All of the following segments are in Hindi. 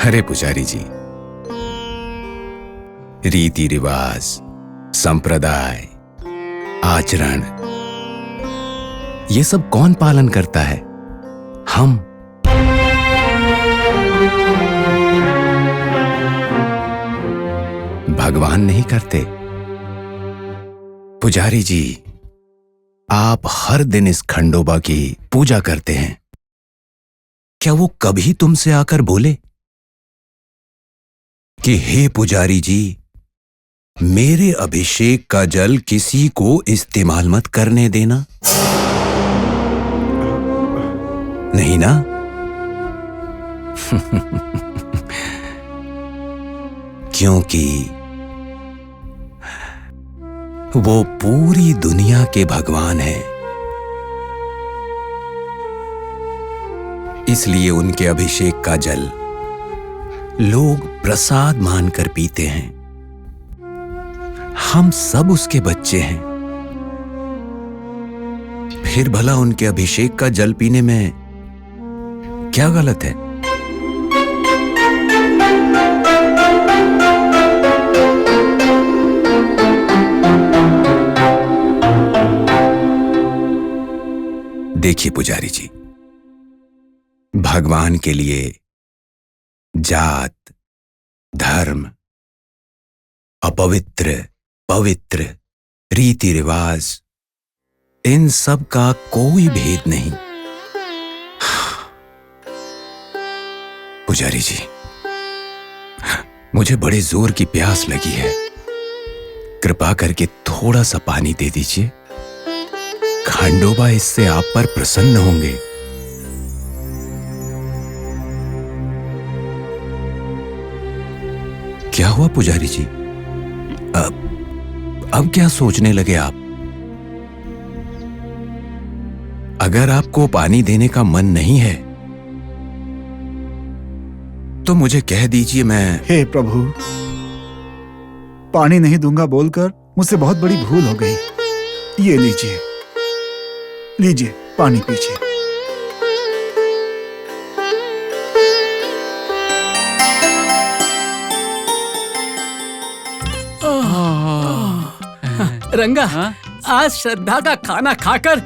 अरे पुजारी जी, रीति रिवाज, संप्रदाय, आचरण, ये सब कौन पालन करता है? हम। भगवान नहीं करते। पुजारी जी, आप हर दिन इस खंडोबा की पूजा करते हैं, क्या वो कभी तुमसे आकर बोले कि हे पुजारी जी, मेरे अभिषेक का जल किसी को इस्तेमाल मत करने देना? नहीं ना? क्योंकि वो पूरी दुनिया के भगवान हैं, इसलिए उनके अभिषेक का जल लोग प्रसाद मानकर पीते हैं। हम सब उसके बच्चे हैं, फिर भला उनके अभिषेक का जल पीने में क्या गलत है? देखिए पुजारी जी, भगवान के लिए जात, धर्म, अपवित्र, पवित्र, रीति रिवाज, इन सब का कोई भेद नहीं। पुजारी जी, मुझे बड़े जोर की प्यास लगी है, कृपा करके थोड़ा सा पानी दे दीजिए। खंडोबा इससे आप पर प्रसन्न होंगे। क्या हुआ पुजारी जी? अब क्या सोचने लगे आप? अगर आपको पानी देने का मन नहीं है तो मुझे कह दीजिए, मैं। हे प्रभु, पानी नहीं दूंगा बोलकर मुझसे बहुत बड़ी भूल हो गई। ये लीजिए, लीजिए पानी पीजिए। रंगा, आज श्रद्धा का खाना खाकर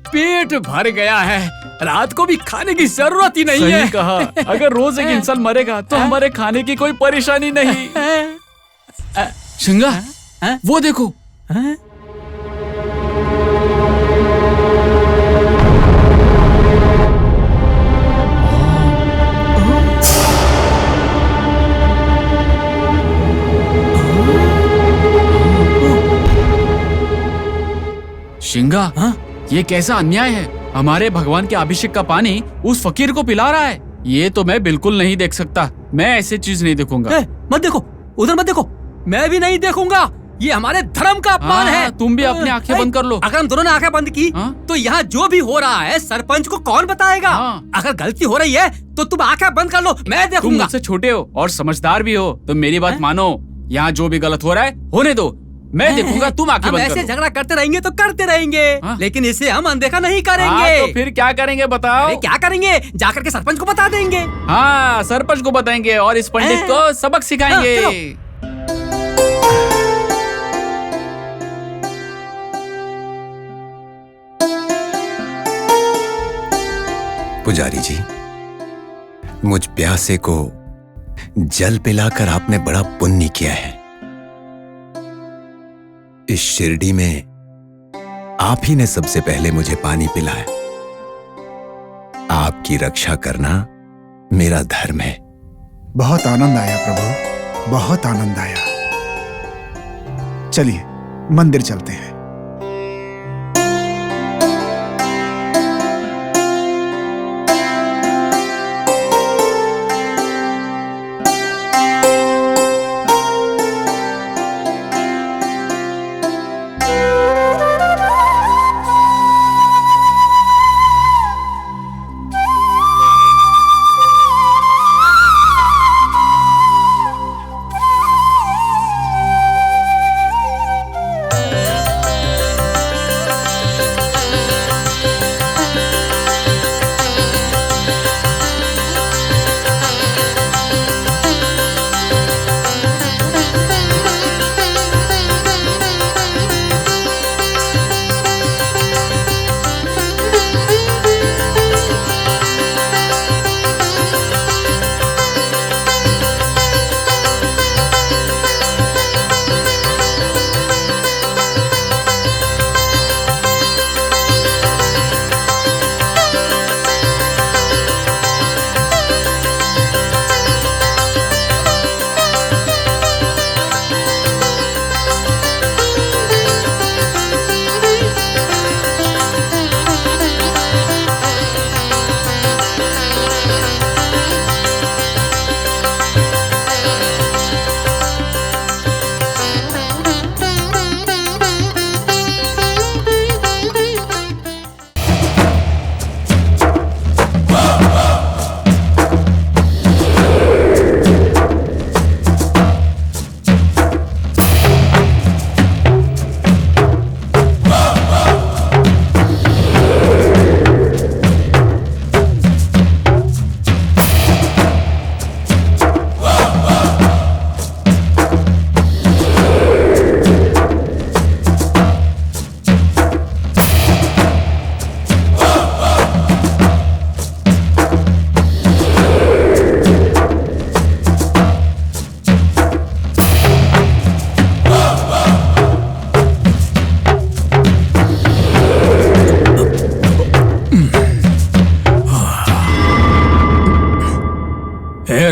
पेट भर गया है, रात को भी खाने की जरूरत ही नहीं है। सही कहा, अगर रोज एक इंसान मरेगा तो हमारे खाने की कोई परेशानी नहीं। शिंगा, वो देखो। शिंगा, ये कैसा अन्याय है? हमारे भगवान के अभिषेक का पानी उस फकीर को पिला रहा है। ये तो मैं बिल्कुल नहीं देख सकता। मैं ऐसी चीज नहीं देखूंगा। मत देखो, उधर मत देखो, मैं भी नहीं देखूंगा। ये हमारे धर्म का अपमान है। तुम भी अपनी आंखें बंद कर लो। अगर हम दोनों ने आंखें बंद की तो यहाँ जो भी हो रहा है सरपंच को कौन बताएगा? अगर गलती हो रही है तो तुम आंखें बंद कर लो, मैं देखूंगा। तुम मुझसे छोटे हो और समझदार भी हो, तो मेरी बात मानो। यहाँ जो भी गलत हो रहा है होने दो, मैं देखूंगा। तुम आंखें बंद करो। ऐसे झगड़ा करते रहेंगे तो करते रहेंगे, लेकिन इसे हम अनदेखा नहीं करेंगे। तो फिर क्या करेंगे बताओ? क्या करेंगे? जाकर के सरपंच को बता देंगे। हाँ, सरपंच को बताएंगे और इस पंडित को सबक सिखाएंगे। पुजारी जी, मुझ प्यासे को जल पिलाकर आपने बड़ा पुण्य किया है। इस शिरडी में आप ही ने सबसे पहले मुझे पानी पिलाया। आपकी रक्षा करना मेरा धर्म है। बहुत आनंद आया प्रभु, बहुत आनंद आया। चलिए मंदिर चलते हैं।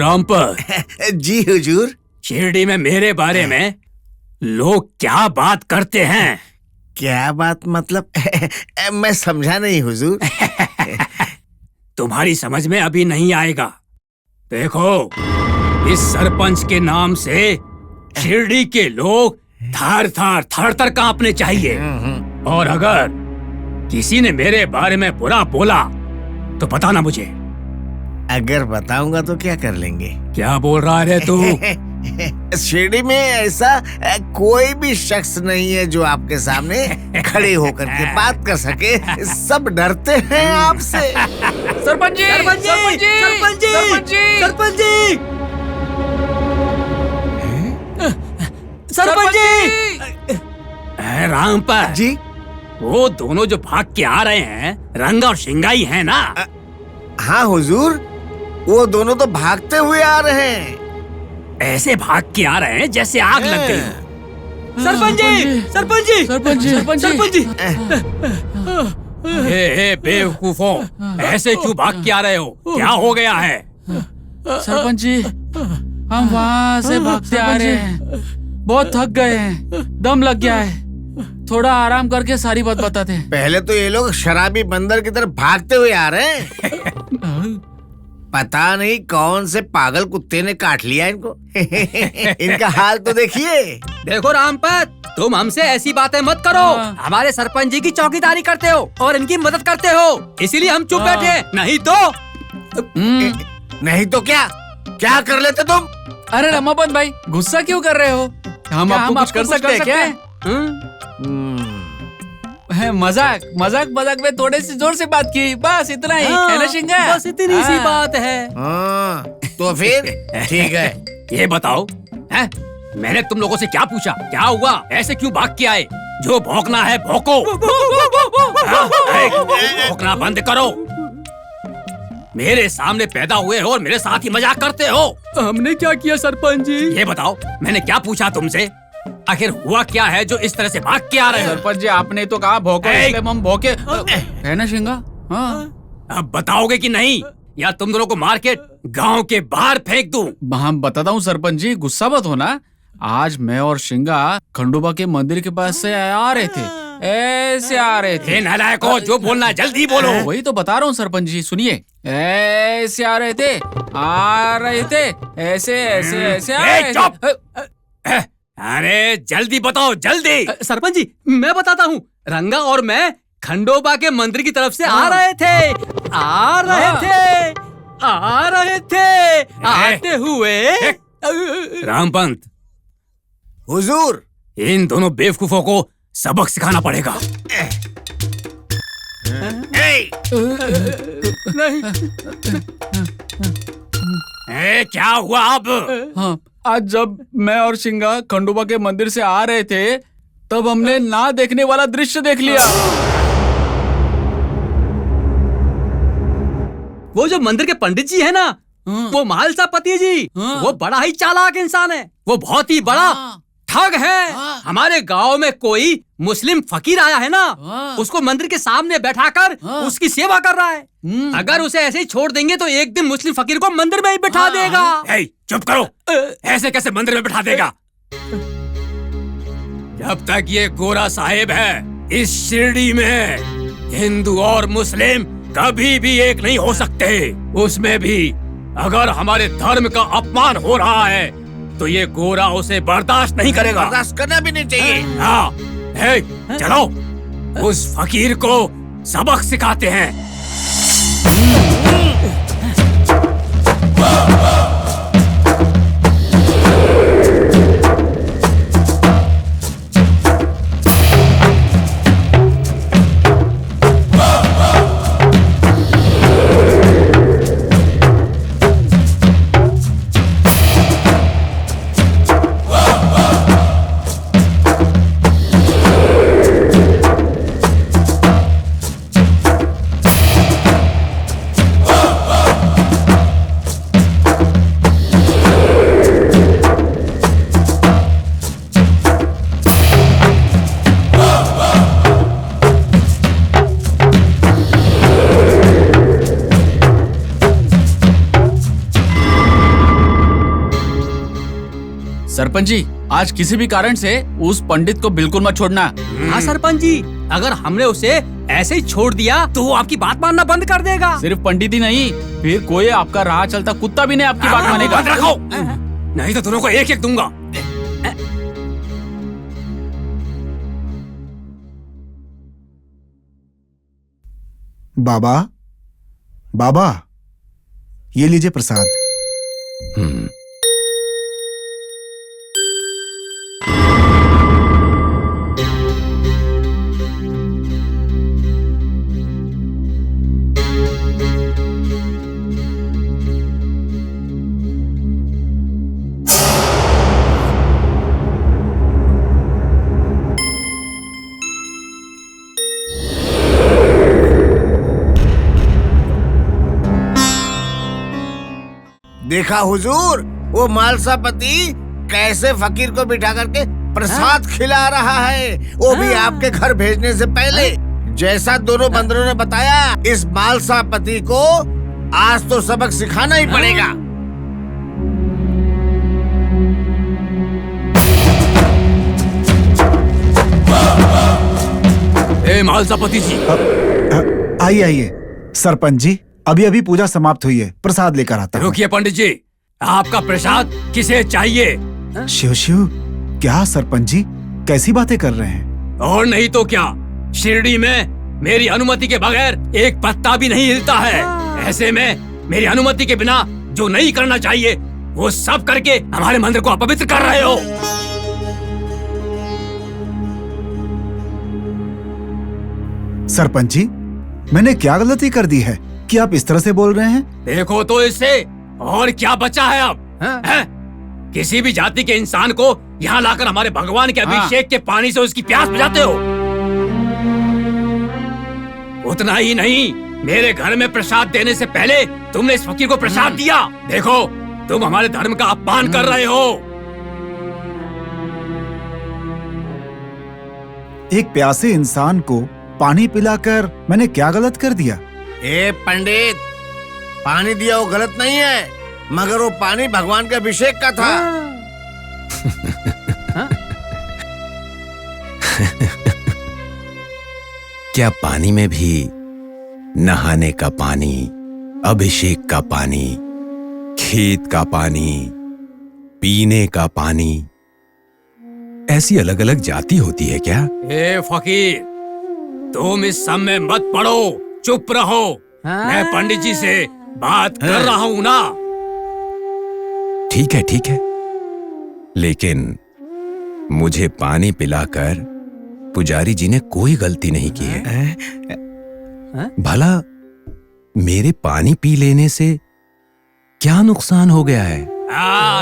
रामपर, जी हुजूर। शिरडी में मेरे बारे में लोग क्या बात करते हैं? क्या बात मतलब? मैं समझा नहीं हुजूर। तुम्हारी समझ में अभी नहीं आएगा। देखो, इस सरपंच के नाम से शिरडी के लोग थर थर कांपने चाहिए। और अगर किसी ने मेरे बारे में बुरा बोला तो बताना मुझे। अगर बताऊंगा तो क्या कर लेंगे? क्या बोल रहा है तू? शिरडी में ऐसा कोई भी शख्स नहीं है जो आपके सामने खड़े होकर के बात कर सके। सब डरते हैं आपसे। सरपंच जी, सरपंच जी, सरपंच जी, सरपंच जी, सरपंच जी, सरपंच जी, सरपंच जी। रामपर जी, वो दोनों जो भाग के आ रहे हैं रंगा और शिंगाई हैं ना? हाँ हुजूर, वो दोनों तो भागते हुए आ रहे हैं। ऐसे भाग के आ रहे हैं जैसे आग लग गई हो। सरपंच जी, सरपंच जी, सरपंच जी, सरपंच जी। हे बेवकूफों, ऐसे क्यों भाग के आ रहे हो? क्या हो गया है? सरपंच जी, हम वहाँ से भागते आ रहे हैं। बहुत थक गए हैं, दम लग गया है। थोड़ा आराम करके सारी बात बताते हैं। पहले तो ये लोग शराबी बंदर की तरफ भागते हुए आ रहे हैं। पता नहीं कौन से पागल कुत्ते ने काट लिया इनको। इनका हाल तो देखिए। देखो रामपत, तुम हमसे ऐसी बातें मत करो। हमारे सरपंच जी की चौकीदारी करते हो और इनकी मदद करते हो, इसीलिए हम चुप बैठे। नहीं तो क्या कर लेते तुम? अरे रमापत भाई, गुस्सा क्यों कर रहे हो? हम आपको कुछ कर सकते हैं क्या? है मजाक में थोड़े से जोर से बात की, बस इतना ही है ना शिंगा? बस इतनी सी बात है। हाँ, तो फिर ठीक है। ये बताओ, हैं? मैंने तुम लोगों से क्या पूछा? क्या हुआ? ऐसे क्यों भाग के आए? जो भौंकना है भौंको। भौंकना बंद करो। मेरे सामने पैदा हुए हो और मेरे साथ ही मजाक करते हो। हमने क्या किया सरपंच जी? ये बताओ, मैंने क्या पूछा तुमसे? आखिर हुआ क्या है जो इस तरह से भाग के आ रहे हो? सरपंच जी, आपने तो कहा भौंको, इसलिए हम भौंके। है ना शिंगा? हाँ। अब बताओगे कि नहीं, या तुम दोनों को मार के गांव के बाहर फेंक दूं? हम बताता हूँ सरपंच जी, गुस्सा मत होना। आज मैं और शिंगा खंडोबा के मंदिर के पास से आ रहे थे, ऐसे आ रहे थे। नालायकों, जो बोलना है जल्दी बोलो। वही तो बता रहा हूँ सरपंच जी, सुनिए। ऐसे आ रहे थे, ऐसे आ रहे थे। अरे जल्दी बताओ, जल्दी। सरपंच जी, मैं बताता हूँ। रंगा और मैं खंडोबा के मंदिर की तरफ से आ रहे थे। आते हुए रामपंत, हुजूर, इन दोनों बेवकूफों को सबक सिखाना पड़ेगा। क्या हुआ अब? हाँ, आज जब मैं और शिंगा खंडोबा के मंदिर से आ रहे थे, तब हमने ना देखने वाला दृश्य देख लिया। वो जो मंदिर के पंडित जी है ना, वो महालसा पति जी, वो बड़ा ही चालाक इंसान है। वो बहुत ही बड़ा ठग है। हमारे गांव में कोई मुस्लिम फकीर आया है ना, उसको मंदिर के सामने बैठाकर उसकी सेवा कर रहा है। अगर उसे ऐसे ही छोड़ देंगे तो एक दिन मुस्लिम फकीर को मंदिर में ही बिठा देगा। चुप करो, ऐसे कैसे मंदिर में बिठा देगा? जब तक ये गोरा साहेब है इस शिरडी में, हिंदू और मुस्लिम कभी भी एक नहीं हो सकते। उसमें भी अगर हमारे धर्म का अपमान हो रहा है तो ये गोरा उसे बर्दाश्त नहीं करेगा। बर्दाश्त करना भी नहीं चाहिए। हाँ, चलो उस फकीर को सबक सिखाते हैं। सरपंच जी, आज किसी भी कारण से उस पंडित को बिल्कुल मत छोड़ना। हाँ सरपंच जी, अगर हमने उसे ऐसे ही छोड़ दिया तो वो आपकी बात मानना बंद कर देगा। सिर्फ पंडित ही नहीं, फिर कोई आपका राह चलता कुत्ता भी नहीं आपकी बात मानेगा। बंद रखो, नहीं तो दोनों को एक एक दूंगा। बाबा, बाबा, ये लीजिए प्रसाद। हम्म। देखा हुजूर, वो मालसापति कैसे फकीर को बिठा करके प्रसाद खिला रहा है, वो भी आपके घर भेजने से पहले। जैसा दोनों बंदरों ने बताया, इस मालसापति को आज तो सबक सिखाना ही पड़ेगा। ए मालसापति जी, आइए आइए सरपंच जी, अभी अभी पूजा समाप्त हुई है, प्रसाद लेकर आता हूँ। रुकिए पंडित जी, आपका प्रसाद किसे चाहिए? शिव शिव, क्या सरपंच जी कैसी बातें कर रहे हैं? और नहीं तो क्या, शिरडी में मेरी अनुमति के बगैर एक पत्ता भी नहीं हिलता है। ऐसे में मेरी अनुमति के बिना जो नहीं करना चाहिए वो सब करके हमारे मंदिर को अपवित्र कर रहे हो। सरपंच जी, मैंने क्या गलती कर दी है कि आप इस तरह से बोल रहे हैं? देखो तो इससे और क्या बचा है अब? हैं? किसी भी जाति के इंसान को यहाँ लाकर हमारे भगवान के अभिषेक के पानी से उसकी प्यास बुझाते हो। उतना ही नहीं, मेरे घर में प्रसाद देने से पहले तुमने इस फकीर को प्रसाद दिया। देखो, तुम हमारे धर्म का अपमान कर रहे हो। एक प्यासे इंसान को पानी पिलाकर मैंने क्या गलत कर दिया? ए पंडित, पानी दिया वो गलत नहीं है, मगर वो पानी भगवान के अभिषेक का था। क्या पानी में भी नहाने का पानी, अभिषेक का पानी, खेत का पानी, पीने का पानी, ऐसी अलग अलग जाति होती है क्या? ए फकीर, तुम इस सब में मत पड़ो, चुप रहो। मैं पंडित जी से बात कर रहा हूँ ना। ठीक है, ठीक है, लेकिन मुझे पानी पिलाकर पुजारी जी ने कोई गलती नहीं की है। भला मेरे पानी पी लेने से क्या नुकसान हो गया है?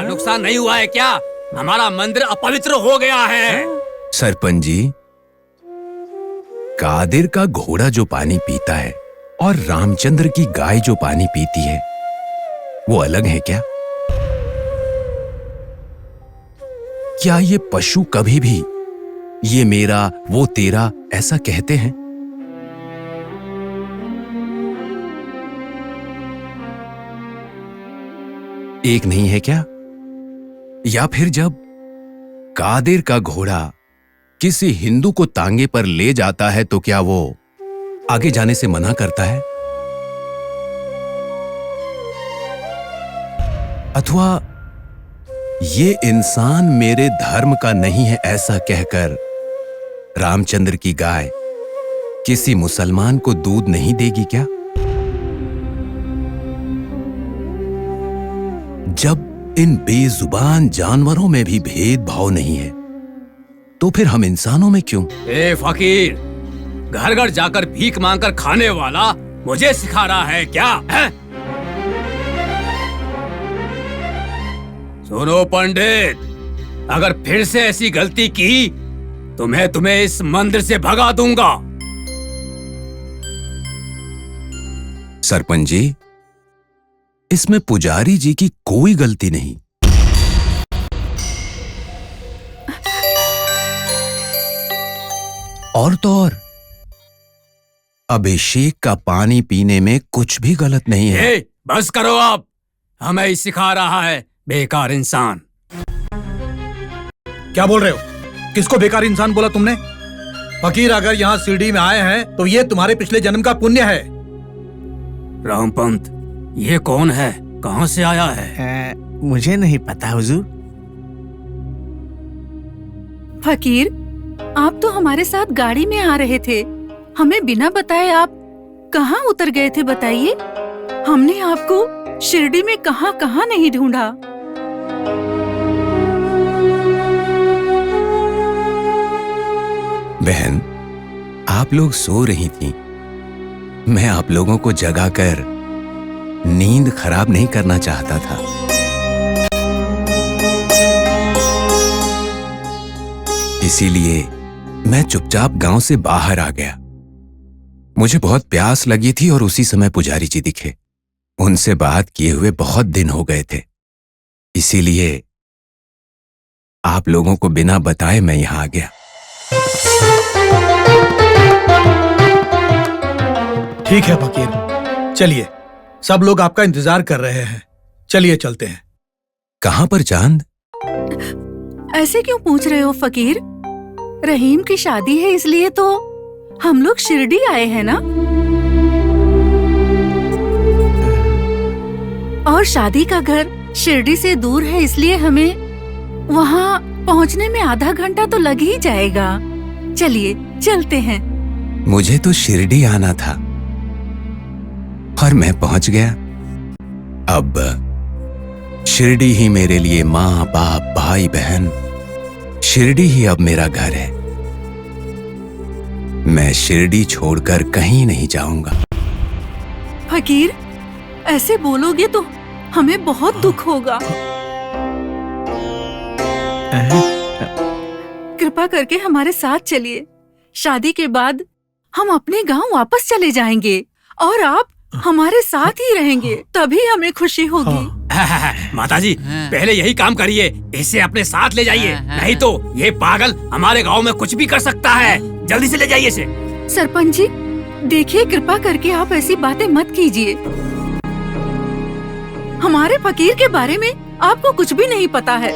नुकसान नहीं हुआ है क्या? हमारा मंदिर अपवित्र हो गया है। सरपंच जी, कादिर का घोड़ा जो पानी पीता है और रामचंद्र की गाय जो पानी पीती है, वो अलग है क्या? क्या ये पशु कभी भी ये मेरा वो तेरा ऐसा कहते हैं? एक नहीं है क्या? या फिर जब कादिर का घोड़ा किसी हिंदू को तांगे पर ले जाता है तो क्या वो आगे जाने से मना करता है? अथवा ये इंसान मेरे धर्म का नहीं है ऐसा कहकर रामचंद्र की गाय किसी मुसलमान को दूध नहीं देगी क्या? जब इन बेजुबान जानवरों में भी भेदभाव नहीं है तो फिर हम इंसानों में क्यों? ए फकीर, घर घर जाकर भीख मांगकर खाने वाला मुझे सिखा रहा है क्या? है? सुनो पंडित, अगर फिर से ऐसी गलती की तो मैं तुम्हें इस मंदिर से भगा दूंगा। सरपंच जी, इसमें पुजारी जी की कोई गलती नहीं। और तो और अभिषेक का पानी पीने में कुछ भी गलत नहीं है। ए, बस करो आप, हमें ही सिखा रहा है, बेकार इंसान। क्या बोल रहे हो? किसको बेकार इंसान बोला तुमने? फकीर अगर यहाँ शिरडी में आए हैं तो ये तुम्हारे पिछले जन्म का पुण्य है। रामपंत, ये कौन है? कहाँ से आया है? मुझे नहीं पता हुजूर। फकीर, आप तो हमारे साथ गाड़ी में आ रहे थे, हमें बिना बताए आप कहाँ उतर गए थे बताइए? हमने आपको शिरडी में कहाँ कहाँ नहीं ढूंढा। बहन, आप लोग सो रही थीं। मैं आप लोगों को जगाकर नींद खराब नहीं करना चाहता था। इसीलिए मैं चुपचाप गांव से बाहर आ गया। मुझे बहुत प्यास लगी थी और उसी समय पुजारी जी दिखे। उनसे बात किए हुए बहुत दिन हो गए थे, इसीलिए आप लोगों को बिना बताए मैं यहां आ गया। ठीक है फकीर, चलिए, सब लोग आपका इंतजार कर रहे हैं। चलिए चलते हैं। कहां पर चांद? ऐसे क्यों पूछ रहे हो फकीर? रहीम की शादी है इसलिए तो हम लोग शिरडी आए हैं ना। और शादी का घर शिरडी से दूर है इसलिए हमें वहाँ पहुँचने में आधा घंटा तो लग ही जाएगा। चलिए चलते हैं। मुझे तो शिरडी आना था और मैं पहुंच गया। अब शिरडी ही मेरे लिए माँ बाप भाई बहन, शिरडी ही अब मेरा घर है। मैं शिरडी छोड़कर कहीं नहीं जाऊंगा। फकीर, ऐसे बोलोगे तो हमें बहुत दुख होगा। कृपा करके हमारे साथ चलिए। शादी के बाद हम अपने गांव वापस चले जाएंगे और आप हमारे साथ ही रहेंगे, तभी हमें खुशी होगी। माताजी, पहले यही काम करिए, इसे अपने साथ ले जाइए, नहीं तो ये पागल हमारे गांव में कुछ भी कर सकता है। जल्दी से ले जाइए इसे। सरपंच जी, देखिए, कृपा करके आप ऐसी बातें मत कीजिए। हमारे फकीर के बारे में आपको कुछ भी नहीं पता है।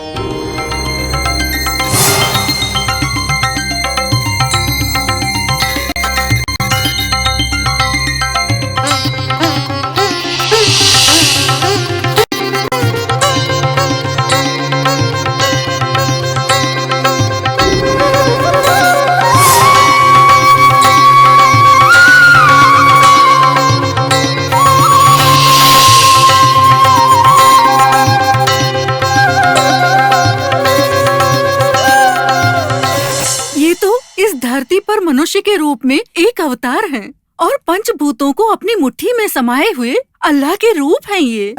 धरती पर मनुष्य के रूप में एक अवतार हैं और पंचभूतों को अपनी मुट्ठी में समाये हुए अल्लाह के रूप हैं ये।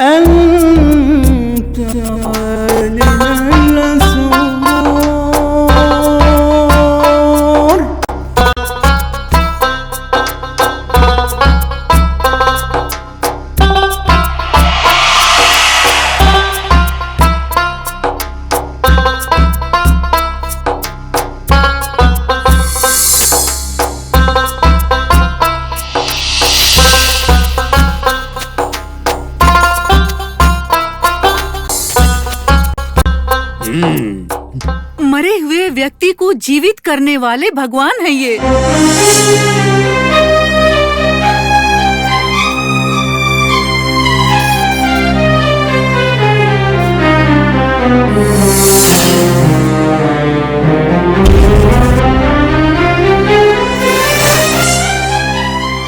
मरे हुए व्यक्ति को जीवित करने वाले भगवान हैं ये।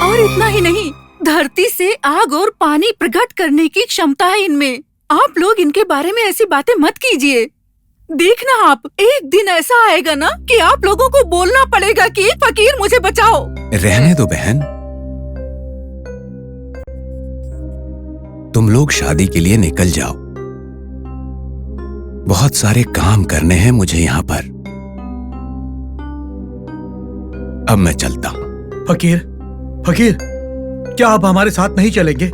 और इतना ही नहीं, धरती से आग और पानी प्रकट करने की क्षमता है इनमें। आप लोग इनके बारे में ऐसी बातें मत कीजिए। देखना, आप एक दिन ऐसा आएगा ना कि आप लोगों को बोलना पड़ेगा कि फकीर मुझे बचाओ। रहने दो बहन, तुम लोग शादी के लिए निकल जाओ। बहुत सारे काम करने हैं मुझे यहाँ पर। अब मैं चलता हूँ। फकीर, फकीर, क्या आप हमारे साथ नहीं चलेंगे?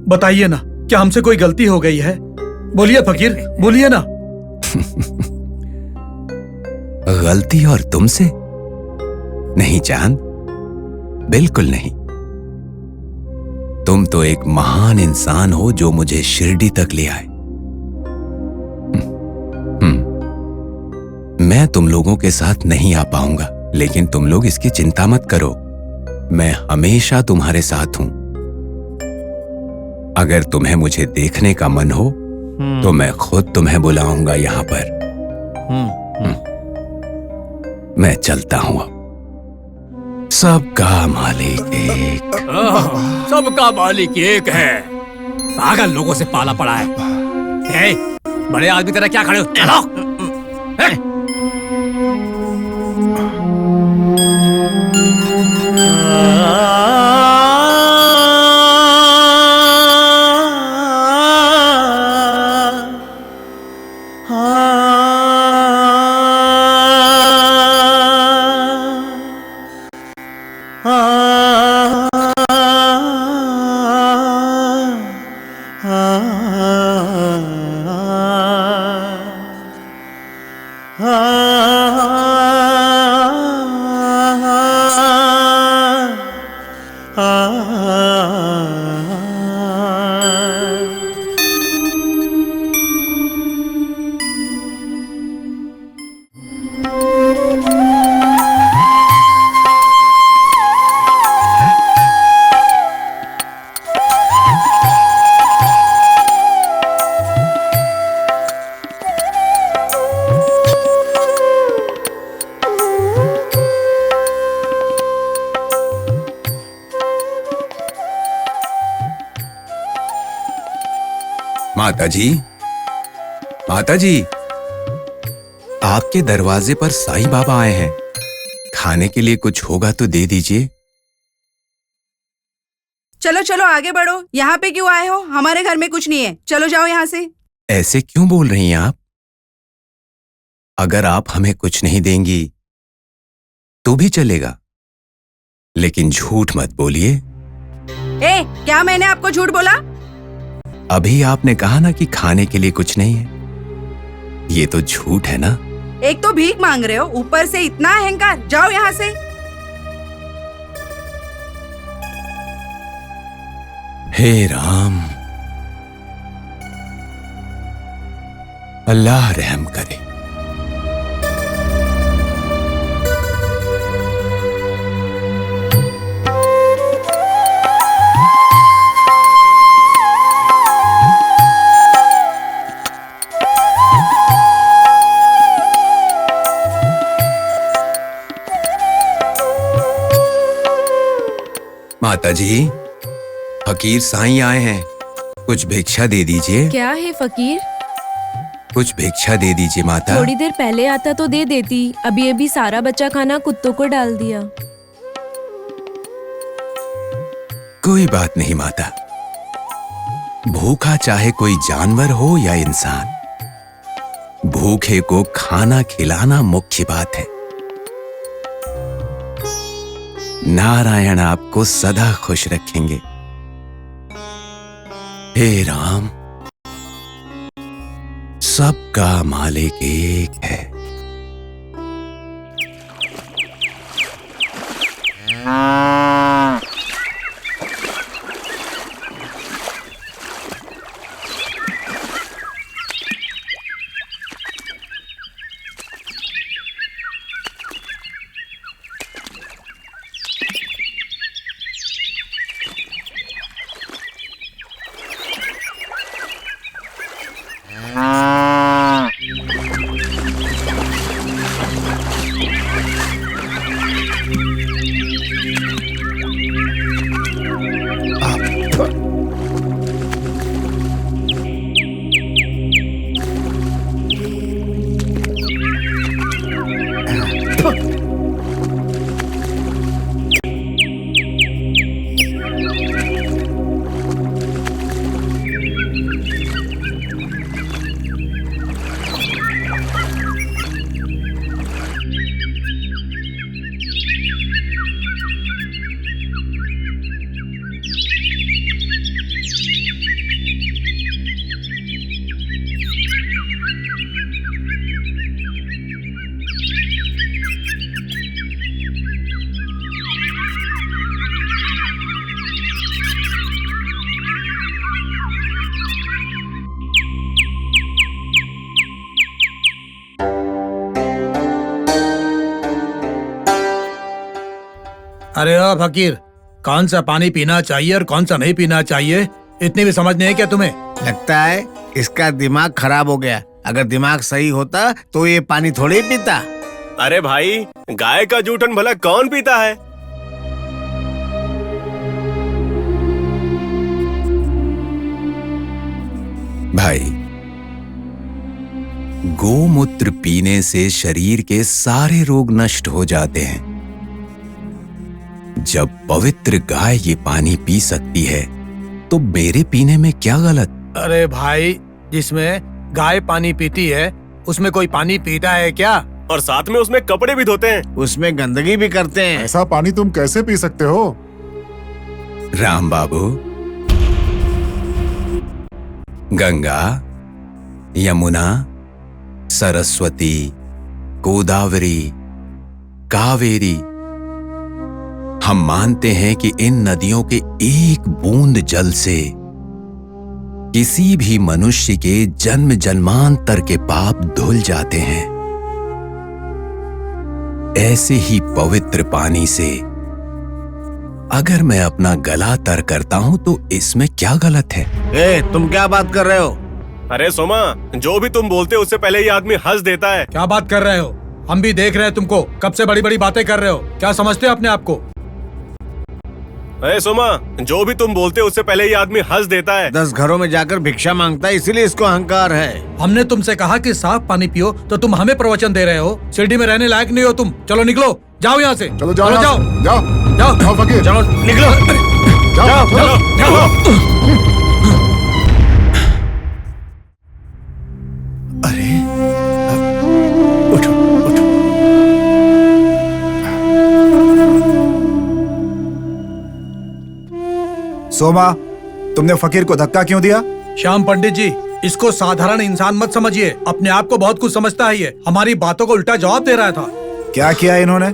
बताइए ना, क्या हमसे कोई गलती हो गई है? बोलिए फकीर, बोलिए ना। गलती और तुमसे? नहीं चांद, बिल्कुल नहीं। तुम तो एक महान इंसान हो जो मुझे शिरडी तक ले आए। मैं तुम लोगों के साथ नहीं आ पाऊंगा, लेकिन तुम लोग इसकी चिंता मत करो। मैं हमेशा तुम्हारे साथ हूं। अगर तुम्हें मुझे देखने का मन हो तो मैं खुद तुम्हें बुलाऊंगा यहाँ पर। मैं चलता हूं अब। सबका मालिक एक। सबका मालिक एक है। पागल लोगों से पाला पड़ा है। ए, बड़े आदमी तरह क्या खड़े हो? चलो। माताजी, माताजी, आपके दरवाजे पर साईं बाबा आए हैं। खाने के लिए कुछ होगा तो दे दीजिए। चलो चलो आगे बढ़ो। यहाँ पे क्यों आए हो? हमारे घर में कुछ नहीं है, चलो जाओ यहाँ से। ऐसे क्यों बोल रही हैं आप? अगर आप हमें कुछ नहीं देंगी तो भी चलेगा, लेकिन झूठ मत बोलिए। ए, क्या मैंने आपको झूठ बोला? अभी आपने कहा ना कि खाने के लिए कुछ नहीं है। ये तो झूठ है ना? एक तो भीख मांग रहे हो, ऊपर से इतना अहंकार। जाओ यहाँ से। हे राम, अल्लाह रहम करे। माताजी, फकीर साईं आए हैं, कुछ भिक्षा दे दीजिए। क्या है फकीर? कुछ भिक्षा दे दीजिए माता। थोड़ी देर पहले आता तो दे देती, अभी अभी सारा बचा खाना कुत्तों को डाल दिया। कोई बात नहीं माता, भूखा चाहे कोई जानवर हो या इंसान, भूखे को खाना खिलाना मुख्य बात है। नारायण आपको सदा खुश रखेंगे। हे राम, सबका मालिक एक है। अरे ओ फकीर, कौन सा पानी पीना चाहिए और कौन सा नहीं पीना चाहिए, इतनी भी समझ नहीं है क्या तुम्हें? लगता है इसका दिमाग खराब हो गया। अगर दिमाग सही होता तो ये पानी थोड़ी ही पीता। अरे भाई, गाय का जूठन भला कौन पीता है? भाई, गोमूत्र पीने से शरीर के सारे रोग नष्ट हो जाते हैं। जब पवित्र गाय ये पानी पी सकती है तो मेरे पीने में क्या गलत? अरे भाई, जिसमें गाय पानी पीती है उसमें कोई पानी पीता है क्या? और साथ में उसमें कपड़े भी धोते हैं, उसमें गंदगी भी करते हैं। ऐसा पानी तुम कैसे पी सकते हो? राम बाबू, गंगा, यमुना, सरस्वती, गोदावरी, कावेरी, हम मानते हैं कि इन नदियों के एक बूंद जल से किसी भी मनुष्य के जन्म जन्मांतर के पाप धुल जाते हैं। ऐसे ही पवित्र पानी से अगर मैं अपना गला तर करता हूं तो इसमें क्या गलत है? तुम क्या बात कर रहे हो? अरे सोमा, जो भी तुम बोलते हो उससे पहले ये आदमी हंस देता है। क्या बात कर रहे हो? हम भी देख रहे हैं तुमको, कब से बड़ी बड़ी बातें कर रहे हो। क्या समझते हो अपने आप को? अरे सोमा, जो भी तुम बोलते हो उससे पहले ये आदमी हंस देता है। 10 घरों में जाकर भिक्षा मांगता है, इसीलिए इसको अहंकार है। हमने तुमसे कहा कि साफ पानी पियो तो तुम हमें प्रवचन दे रहे हो। शिरडी में रहने लायक नहीं हो तुम। चलो निकलो, जाओ यहाँ से। चलो जाओ, जाओ जाओ जाओ जाओ फकीर, चलो निकलो, जाओ चलो। अरे, उठो उठो। सोमा, तुमने फकीर को धक्का क्यों दिया? श्याम पंडित जी, इसको साधारण इंसान मत समझिए। अपने आप को बहुत कुछ समझता है ये। हमारी बातों को उल्टा जवाब दे रहा था। क्या किया इन्होंने?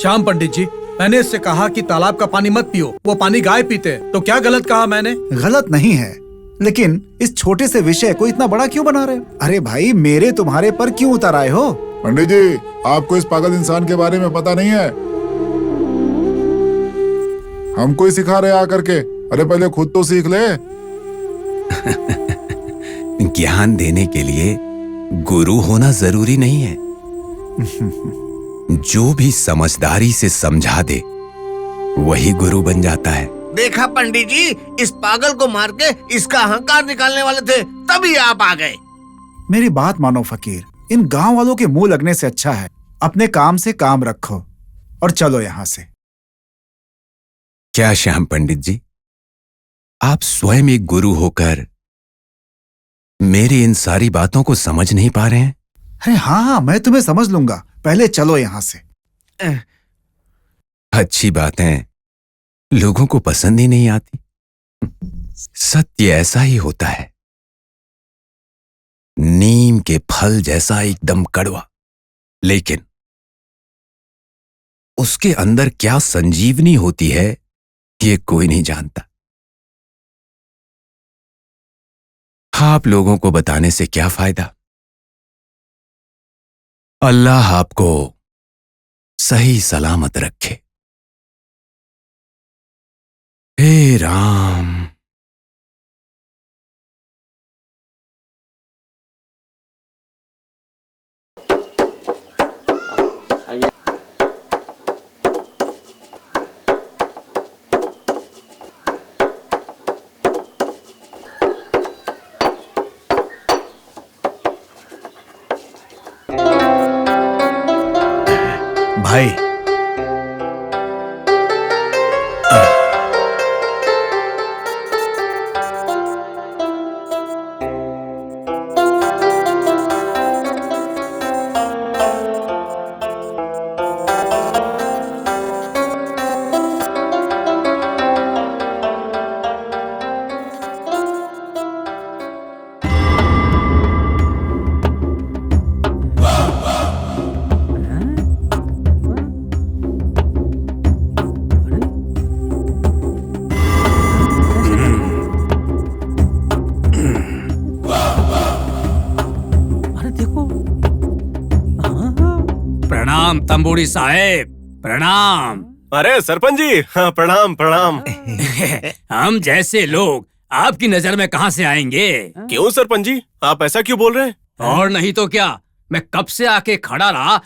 श्याम पंडित जी, मैंने इससे कहा कि तालाब का पानी मत पियो, वो पानी गाय पीते हैं। तो क्या गलत कहा मैंने? गलत नहीं है, लेकिन इस छोटे से विषय को इतना बड़ा क्यों बना रहे हो? अरे भाई, मेरे तुम्हारे पर क्यों उतर आए हो? पंडित जी, आपको इस पागल इंसान के बारे में पता नहीं है। हमको ही सिखा रहे आकर के। अरे पहले खुद तो सीख ले। ज्ञान देने के लिए गुरु होना जरूरी नहीं है। जो भी समझदारी से समझा दे वही गुरु बन जाता है। देखा पंडित जी, इस पागल को मार के इसका अहंकार निकालने वाले थे, तभी आप आ गए। मेरी बात मानो फकीर, इन गांव वालों के मुंह लगने से अच्छा है अपने काम से काम रखो और चलो यहाँ से। क्या श्याम पंडित जी, आप स्वयं एक गुरु होकर मेरी इन सारी बातों को समझ नहीं पा रहे हैं? अरे हाँ, मैं तुम्हें समझ लूंगा, पहले चलो यहाँ से। अच्छी बातें लोगों को पसंद ही नहीं आती। सत्य ऐसा ही होता है, नीम के फल जैसा एकदम कड़वा, लेकिन उसके अंदर क्या संजीवनी होती है ये कोई नहीं जानता। आप लोगों को बताने से क्या फायदा? अल्लाह आपको सही सलामत रखे। हे राम। भाई, प्रणाम तंबूरी साहेब, प्रणाम। अरे सरपंच जी, हाँ, प्रणाम प्रणाम। हम जैसे लोग आपकी नजर में कहाँ से आएंगे? क्यों सरपंच जी, आप ऐसा क्यों बोल रहे हैं? और नहीं तो क्या, मैं कब से आके खड़ा रहा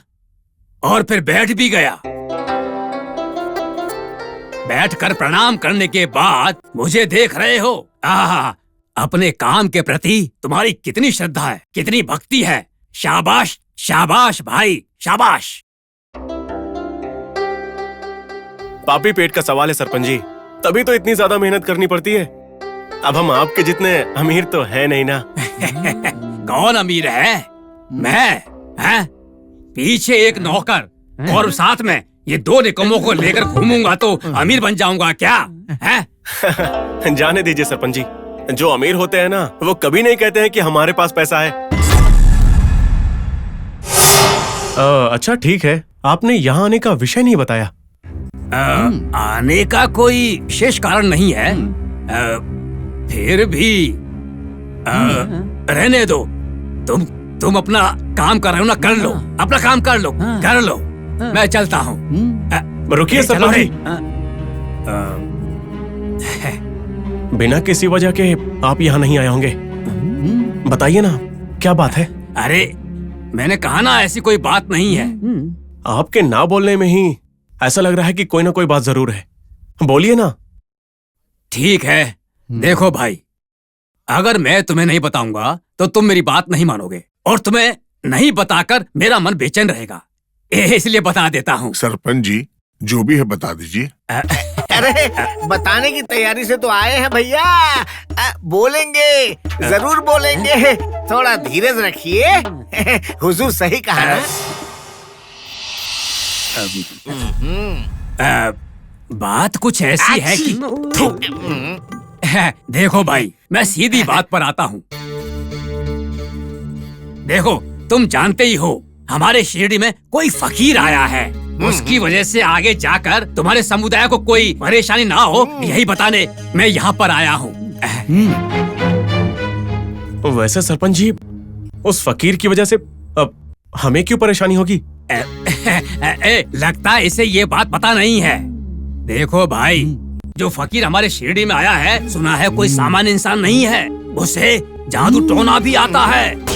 और फिर बैठ भी गया। बैठकर प्रणाम करने के बाद मुझे देख रहे हो। अपने काम के प्रति तुम्हारी कितनी श्रद्धा है, कितनी भक्ति है। शाबाश शाबाश भाई, शाबाश। पापी पेट का सवाल है सरपंच जी, तभी तो इतनी ज्यादा मेहनत करनी पड़ती है। अब हम आपके जितने अमीर तो है नहीं ना। कौन अमीर है? मैं? हैं? पीछे एक नौकर और साथ में ये 2 निकम्मों को लेकर घूमूंगा तो अमीर बन जाऊंगा क्या? हैं? जाने दीजिए सरपंच जी, जो अमीर होते हैं ना वो कभी नहीं कहते हैं कि हमारे पास पैसा है। अच्छा ठीक है, आपने यहाँ आने का विषय नहीं बताया। आने का कोई विशेष कारण नहीं है। फिर भी रहने दो। तुम अपना काम कर रहे हो ना, कर लो अपना काम, कर लो कर लो। मैं चलता हूँ। रुकिए सरपंच जी, बिना किसी वजह के आप यहाँ नहीं आए होंगे, बताइए ना क्या बात है? अरे मैंने कहा ना, ऐसी कोई बात नहीं है। आपके ना बोलने में ही ऐसा लग रहा है कि कोई ना कोई बात जरूर है, बोलिए ना। ठीक है, देखो भाई, अगर मैं तुम्हें नहीं बताऊंगा तो तुम मेरी बात नहीं मानोगे और तुम्हें नहीं बताकर मेरा मन बेचैन रहेगा, इसलिए बता देता हूँ। सरपंच जी, जो भी है बता दीजिए। अरे बताने की तैयारी से तो आए हैं भैया। बोलेंगे, जरूर बोलेंगे, थोड़ा धीरज रखिए। हुजूर सही कहा ना। बात कुछ ऐसी है कि देखो भाई, मैं सीधी बात पर आता हूँ। देखो, तुम जानते ही हो हमारे शिरडी में कोई फकीर आया है। उसकी वजह से आगे जाकर तुम्हारे समुदाय को कोई परेशानी ना हो, यही बताने मैं यहाँ पर आया हूँ। वैसे सरपंच जी, उस फकीर की वजह से अब हमें क्यों परेशानी होगी? लगता है इसे ये बात पता नहीं है। देखो भाई, जो फकीर हमारे शिरडी में आया है, सुना है कोई सामान्य इंसान नहीं है, उसे जादू टोना भी आता है।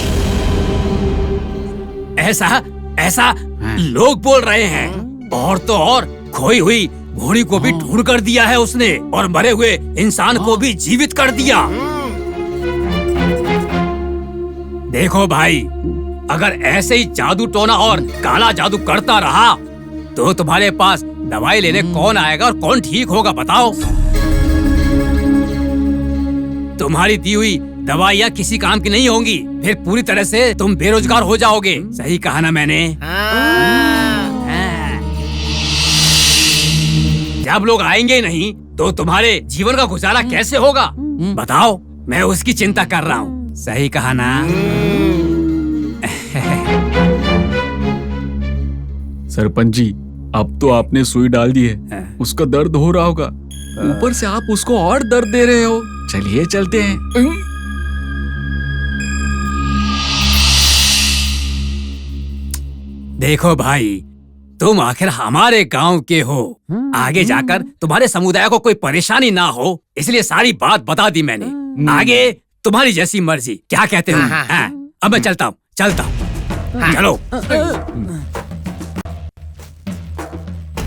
ऐसा लोग बोल रहे हैं। और तो और खोई हुई घोड़ी को भी ढूंढ कर दिया है उसने, और मरे हुए इंसान को भी जीवित कर दिया। देखो भाई, अगर ऐसे ही जादू टोना और काला जादू करता रहा तो तुम्हारे पास दवाई लेने कौन आएगा और कौन ठीक होगा, बताओ? तुम्हारी दी हुई दवाइयाँ किसी काम की नहीं होंगी, फिर पूरी तरह से तुम बेरोजगार हो जाओगे। सही कहा ना मैंने? जब लोग आएंगे नहीं तो तुम्हारे जीवन का गुजारा कैसे होगा, बताओ? मैं उसकी चिंता कर रहा हूँ। सही कहा ना? सरपंच जी, अब तो आपने सुई डाल दी है, उसका दर्द हो रहा होगा, ऊपर से आप उसको और दर्द दे रहे हो। चलिए चलते हैं। देखो भाई, तुम आखिर हमारे गांव के हो, आगे जाकर तुम्हारे समुदाय को कोई परेशानी ना हो, इसलिए सारी बात बता दी मैंने। आगे तुम्हारी जैसी मर्जी, क्या कहते हो? अब मैं चलता हूँ। चलो।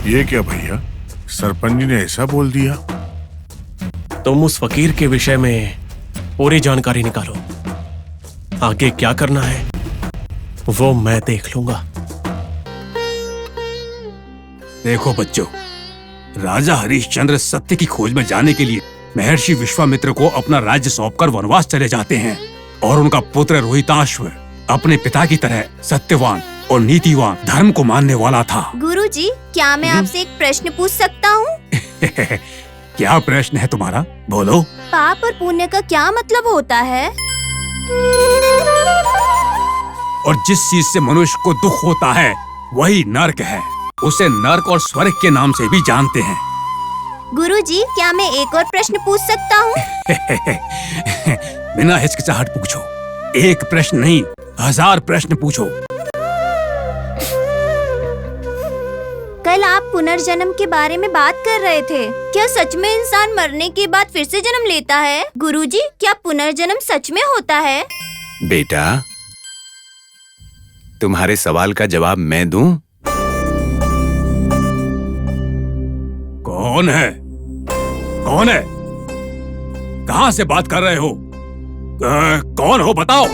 ये क्या भैया, सरपंच जी ने ऐसा बोल दिया? तुम उस फकीर के विषय में पूरी जानकारी निकालो, आगे क्या करना है वो मैं देख लूंगा। देखो बच्चों, राजा हरिश्चंद्र सत्य की खोज में जाने के लिए महर्षि विश्वामित्र को अपना राज्य सौंपकर वनवास चले जाते हैं, और उनका पुत्र रोहिताश्व अपने पिता की तरह सत्यवान और नीतिवान, धर्म को मानने वाला था। गुरुजी, क्या मैं आपसे एक प्रश्न पूछ सकता हूँ? क्या प्रश्न है तुम्हारा, बोलो। पाप और पुण्य का क्या मतलब होता है? और जिस चीज से मनुष्य को दुख होता है वही नर्क है, उसे नर्क और स्वर्ग के नाम से भी जानते हैं। गुरुजी, क्या मैं एक और प्रश्न पूछ सकता हूँ? बिना हिचकिचाहट पूछो, एक प्रश्न नहीं 1000 प्रश्न पूछो। कल आप पुनर्जन्म पुनर्जन्म के बारे में बात कर रहे थे। क्या सच में इंसान मरने के बाद फिर से जन्म लेता है? गुरुजी, क्या पुनर्जन्म सच में होता है? बेटा, तुम्हारे सवाल का जवाब मैं दूं? कौन है? कौन है? कहां से बात कर रहे हो? कौन हो बताओ?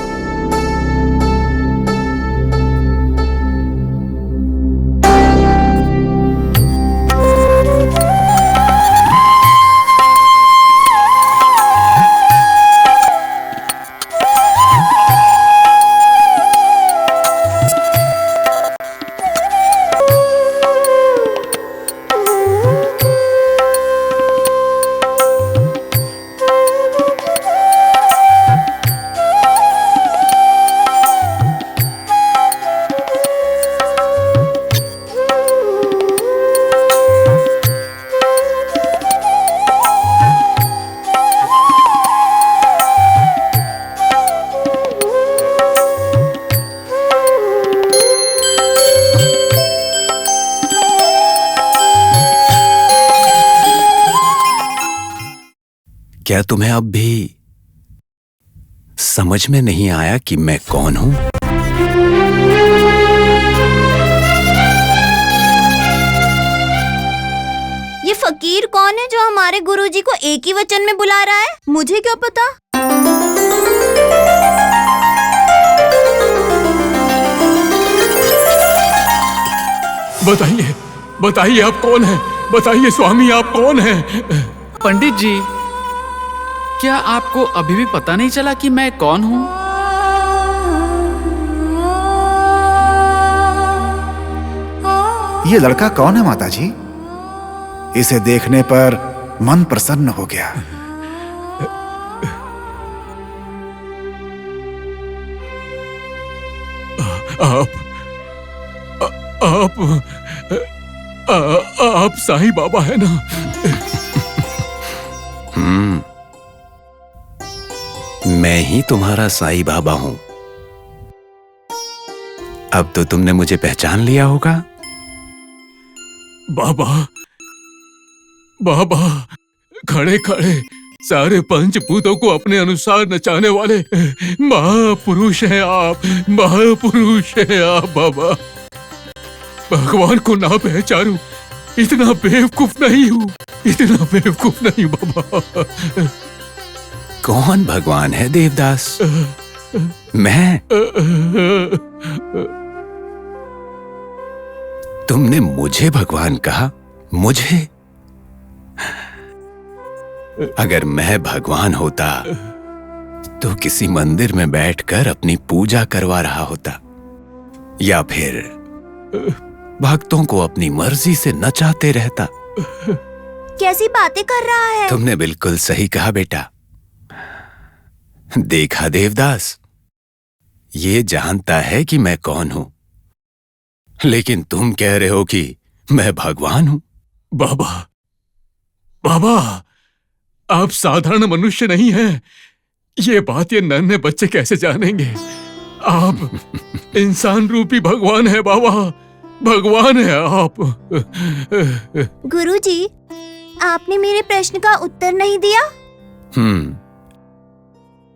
क्या तुम्हें अब भी समझ में नहीं आया कि मैं कौन हूं? ये फकीर कौन है जो हमारे गुरुजी को एक ही वचन में बुला रहा है? मुझे क्या पता? बताइए, बताइए आप कौन हैं? बताइए स्वामी, आप कौन हैं? पंडित जी, क्या आपको अभी भी पता नहीं चला कि मैं कौन हूँ? ये लड़का कौन है माताजी? इसे देखने पर मन प्रसन्न हो गया। आप साईं बाबा है ना? मैं ही तुम्हारा साईं बाबा हूं। अब तो तुमने मुझे पहचान लिया होगा। बाबा, बाबा, खड़े खड़े सारे पंचभूतों को अपने अनुसार नचाने वाले महापुरुष हैं आप, महापुरुष हैं आप बाबा। भगवान को ना पहचानूं, इतना बेवकूफ नहीं हूं, इतना बेवकूफ नहीं बाबा। कौन भगवान है देवदास? मैं? तुमने मुझे भगवान कहा? मुझे? अगर मैं भगवान होता तो किसी मंदिर में बैठकर अपनी पूजा करवा रहा होता, या फिर भक्तों को अपनी मर्जी से नचाते रहता। कैसी बातें कर रहा है? तुमने बिल्कुल सही कहा बेटा। देखा देवदास, ये जानता है कि मैं कौन हूं, लेकिन तुम कह रहे हो कि मैं भगवान हूं। बाबा, बाबा, आप साधारण मनुष्य नहीं हैं। ये बात ये नन्हे बच्चे कैसे जानेंगे? आप इंसान रूपी भगवान है बाबा, भगवान है आप। गुरुजी, आपने मेरे प्रश्न का उत्तर नहीं दिया।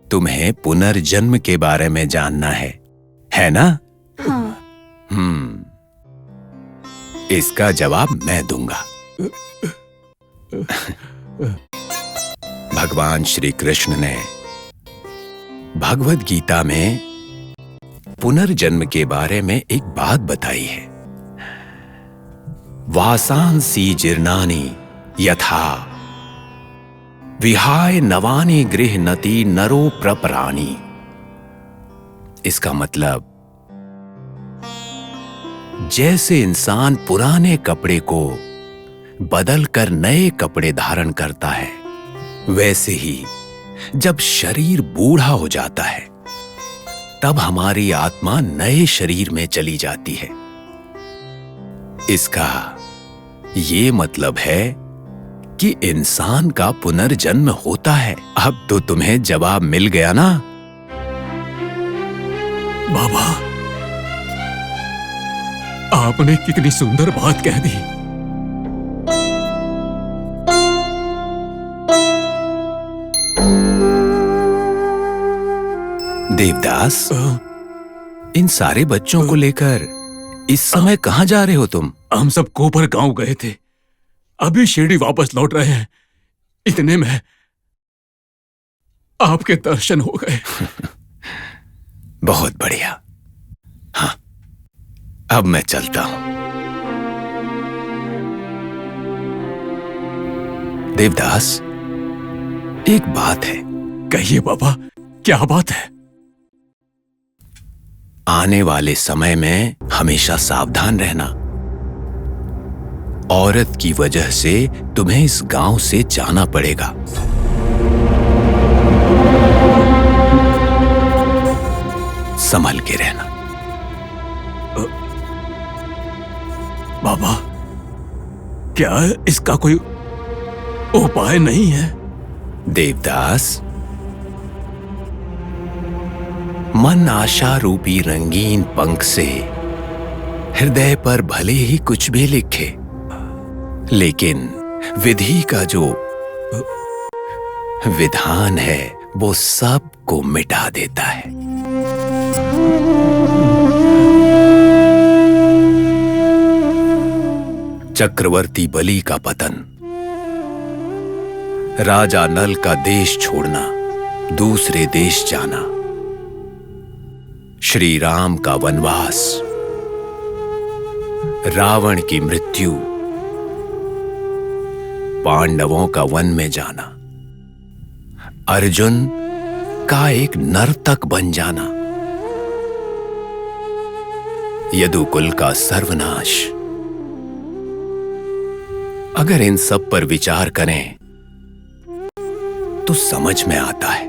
तुम्हें पुनर्जन्म के बारे में जानना है ना? हाँ। इसका जवाब मैं दूंगा। भगवान श्री कृष्ण ने भगवद गीता में पुनर्जन्म के बारे में एक बात बताई है। वासांसी जीर्णानि यथा विहाय नवानि गृह्णति नरो प्रपराणि। इसका मतलब, जैसे इंसान पुराने कपड़े को बदलकर नए कपड़े धारण करता है, वैसे ही जब शरीर बूढ़ा हो जाता है तब हमारी आत्मा नए शरीर में चली जाती है। इसका ये मतलब है कि इंसान का पुनर्जन्म होता है। अब तो तुम्हें जवाब मिल गया ना? बाबा, आपने कितनी सुंदर बात कह दी। देवदास, इन सारे बच्चों को लेकर इस समय कहाँ जा रहे हो तुम? हम सब कोपर गांव गए थे, अभी शिरडी वापस लौट रहे हैं। इतने में आपके दर्शन हो गए। बहुत बढ़िया। हाँ, अब मैं चलता हूं। देवदास, एक बात है। कहिए बाबा, क्या बात है? आने वाले समय में हमेशा सावधान रहना। औरत की वजह से तुम्हें इस गांव से जाना पड़ेगा। संभल के रहना। बाबा, क्या इसका कोई उपाय नहीं है? देवदास, मन आशा रूपी रंगीन पंख से हृदय पर भले ही कुछ भी लिखे, लेकिन विधि का जो विधान है वो सब को मिटा देता है। चक्रवर्ती बलि का पतन, राजा नल का देश छोड़ना, दूसरे देश जाना, श्री राम का वनवास, रावण की मृत्यु, पांडवों का वन में जाना, अर्जुन का एक नर्तक बन जाना, यदुकुल का सर्वनाश। अगर इन सब पर विचार करें तो समझ में आता है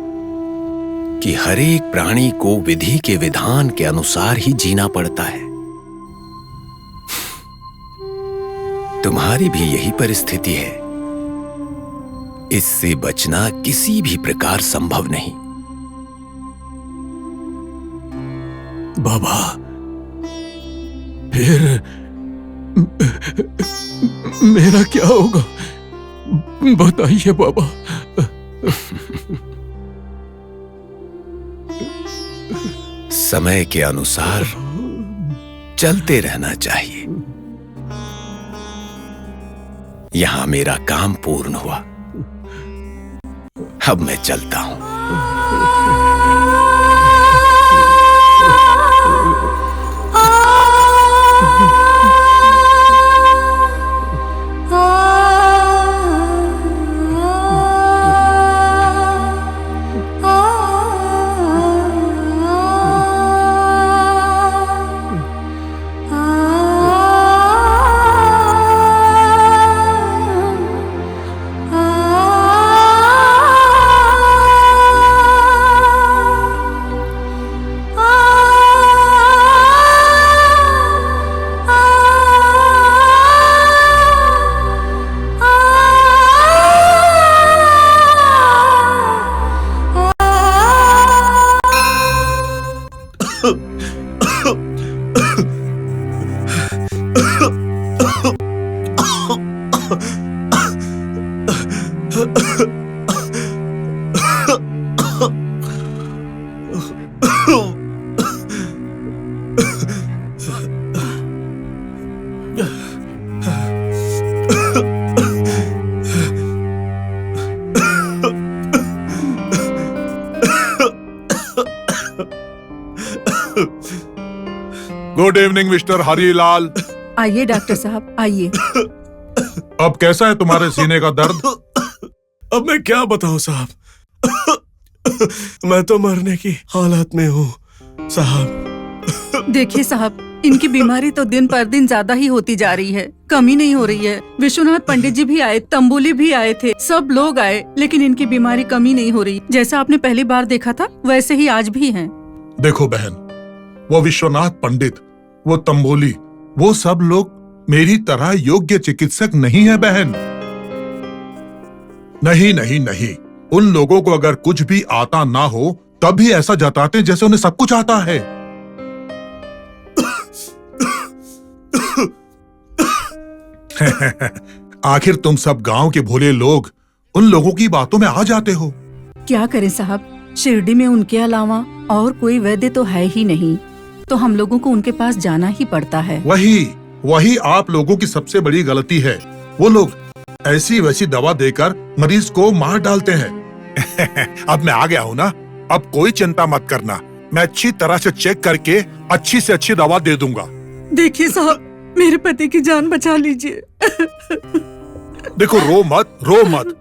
कि हर एक प्राणी को विधि के विधान के अनुसार ही जीना पड़ता है। तुम्हारी भी यही परिस्थिति है। इससे बचना किसी भी प्रकार संभव नहीं। बाबा, फिर मेरा क्या होगा? बताइए बाबा। समय के अनुसार चलते रहना चाहिए। यहां मेरा काम पूर्ण हुआ, अब मैं चलता हूं। Good evening mister Harilal. आइए डॉक्टर साहब, आइए। अब कैसा है तुम्हारे सीने का दर्द? अब मैं क्या बताऊं साहब, मैं तो मरने की हालत में हूँ साहब। देखिए साहब, इनकी बीमारी तो दिन पर दिन ज्यादा ही होती जा रही है, कमी नहीं हो रही है। विश्वनाथ पंडित जी भी आए, तंबोली भी आए थे, सब लोग आए, लेकिन इनकी बीमारी कमी नहीं हो रही। जैसा आपने पहली बार देखा था वैसे ही आज भी हैं। देखो बहन, वो विश्वनाथ पंडित, वो तंबोली, वो सब लोग मेरी तरह योग्य चिकित्सक नहीं है बहन। नहीं नहीं नहीं, उन लोगों को अगर कुछ भी आता ना हो तब भी ऐसा जताते जैसे उन्हें सब कुछ आता है। आखिर तुम सब गांव के भोले लोग उन लोगों की बातों में आ जाते हो। क्या करें साहब, शिरडी में उनके अलावा और कोई वैद्य तो है ही नहीं, तो हम लोगों को उनके पास जाना ही पड़ता है। वही आप लोगों की सबसे बड़ी गलती है। वो लोग ऐसी वैसी दवा देकर मरीज को मार डालते हैं। अब मैं आ गया हूँ ना, अब कोई चिंता मत करना। मैं अच्छी तरह से चेक करके अच्छी से अच्छी दवा दे दूंगा। देखिए साहब, मेरे पति की जान बचा लीजिए। देखो, रो मत,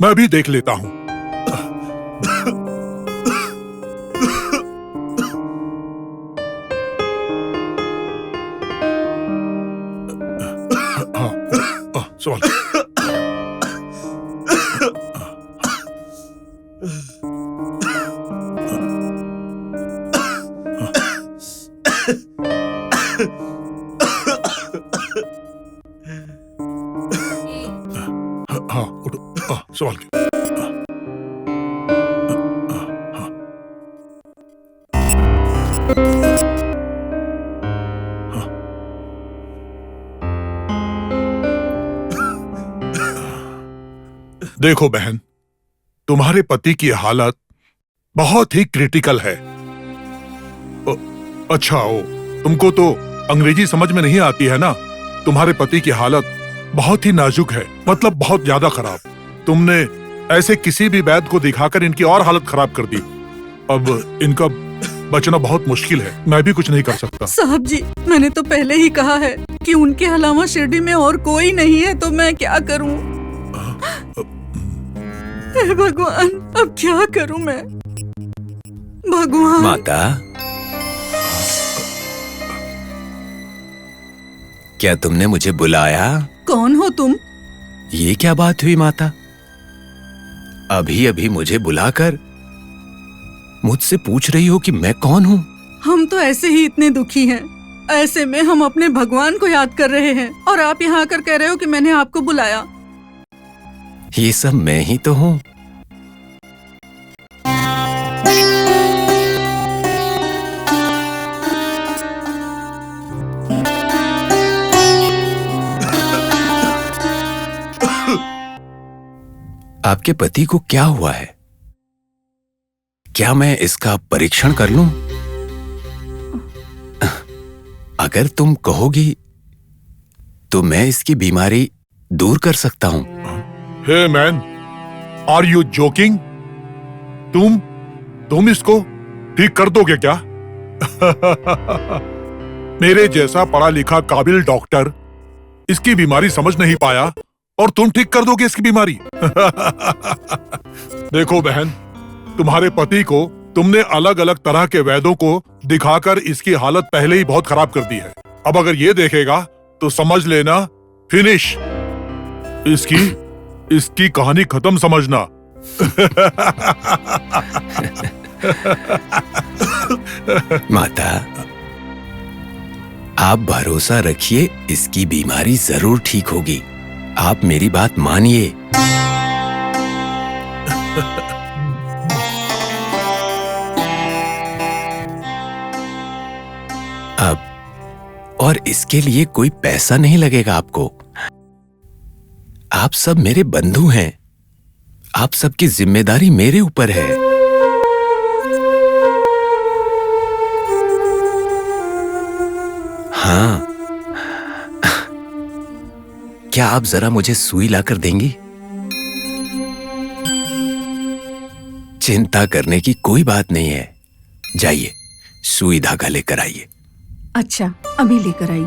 मैं भी देख लेता हूँ। सवाल। हाँ, उठो। सवाल क्या? देखो बहन, तुम्हारे पति की हालत बहुत ही क्रिटिकल है। अच्छा तुमको तो अंग्रेजी समझ में नहीं आती है ना? तुम्हारे पति की हालत बहुत ही नाजुक है, मतलब बहुत ज्यादा खराब। तुमने ऐसे किसी भी वैद्य को दिखाकर इनकी और हालत खराब कर दी। अब इनका बचना बहुत मुश्किल है, मैं भी कुछ नहीं कर सकता। साहब जी, मैंने तो पहले ही कहा है कि उनके अलावा शिरडी में और कोई नहीं है, तो मैं क्या करूं? हे भगवान, अब क्या करूं मैं? भगवान। माता, क्या तुमने मुझे बुलाया? कौन हो तुम? ये क्या बात हुई माता? अभी अभी मुझे बुलाकर मुझसे पूछ रही हो कि मैं कौन हूँ? हम तो ऐसे ही इतने दुखी हैं। ऐसे में हम अपने भगवान को याद कर रहे हैं और आप यहाँ आकर कह रहे हो कि मैंने आपको बुलाया। ये सब मैं ही तो हूँ। आपके पति को क्या हुआ है? क्या मैं इसका परीक्षण कर लूं? अगर तुम कहोगी तो मैं इसकी बीमारी दूर कर सकता हूं। Hey man, are you joking? तुम इसको ठीक कर दोगे क्या? मेरे जैसा पढ़ा लिखा काबिल डॉक्टर इसकी बीमारी समझ नहीं पाया और तुम ठीक कर दोगे इसकी बीमारी? देखो बहन, तुम्हारे पति को तुमने अलग अलग तरह के वैद्यों को दिखाकर इसकी हालत पहले ही बहुत खराब कर दी है। अब अगर ये देखेगा तो समझ लेना फिनिश। इसकी कहानी खत्म समझना। माता, आप भरोसा रखिए, इसकी बीमारी जरूर ठीक होगी। आप मेरी बात मानिए। अब और इसके लिए कोई पैसा नहीं लगेगा आपको। आप सब मेरे बंधु हैं। आप सबकी जिम्मेदारी मेरे ऊपर है। हाँ, क्या आप जरा मुझे सुई लाकर देंगी? चिंता करने की कोई बात नहीं है। जाइए, सुई धागा लेकर आइए। अच्छा, अभी लेकर आई।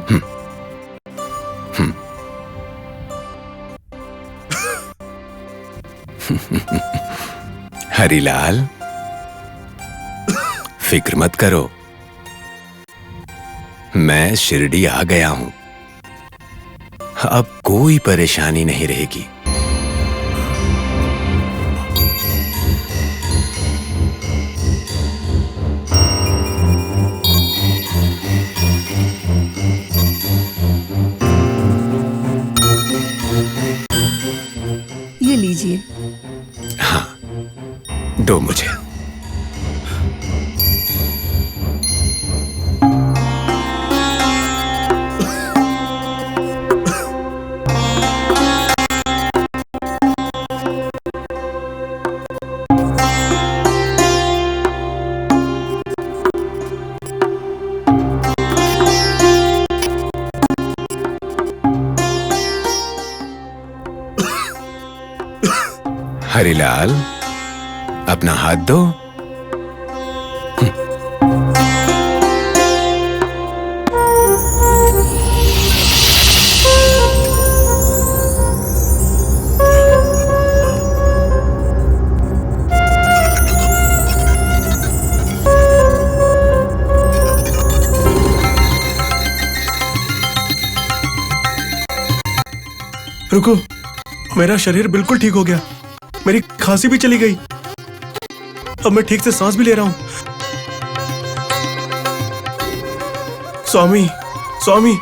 हरिलाल, फिक्र मत करो, मैं शिरडी आ गया हूं। अब कोई परेशानी नहीं रहेगी। ये लीजिए। हाँ, दो मुझे। हरिलाल, अपना हाथ दो। रुको, मेरा शरीर बिल्कुल ठीक हो गया, मेरी खांसी भी चली गई, अब मैं ठीक से सांस भी ले रहा हूं। स्वामी, स्वामी,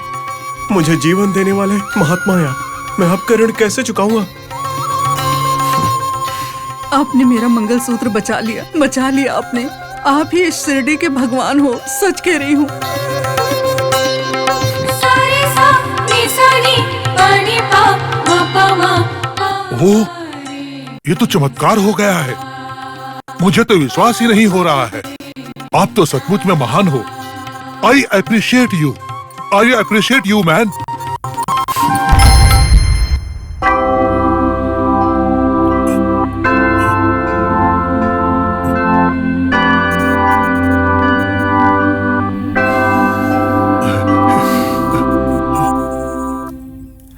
मुझे जीवन देने वाले महात्मा या मैं आपका ऋण कैसे चुकाऊंगा? आपने मेरा मंगलसूत्र बचा लिया आपने। आप ही इस शिरडी के भगवान हो, सच कह रही हूँ। वो ये तो चमत्कार हो गया है, मुझे तो विश्वास ही नहीं हो रहा है। आप तो सचमुच में महान हो। I appreciate you man.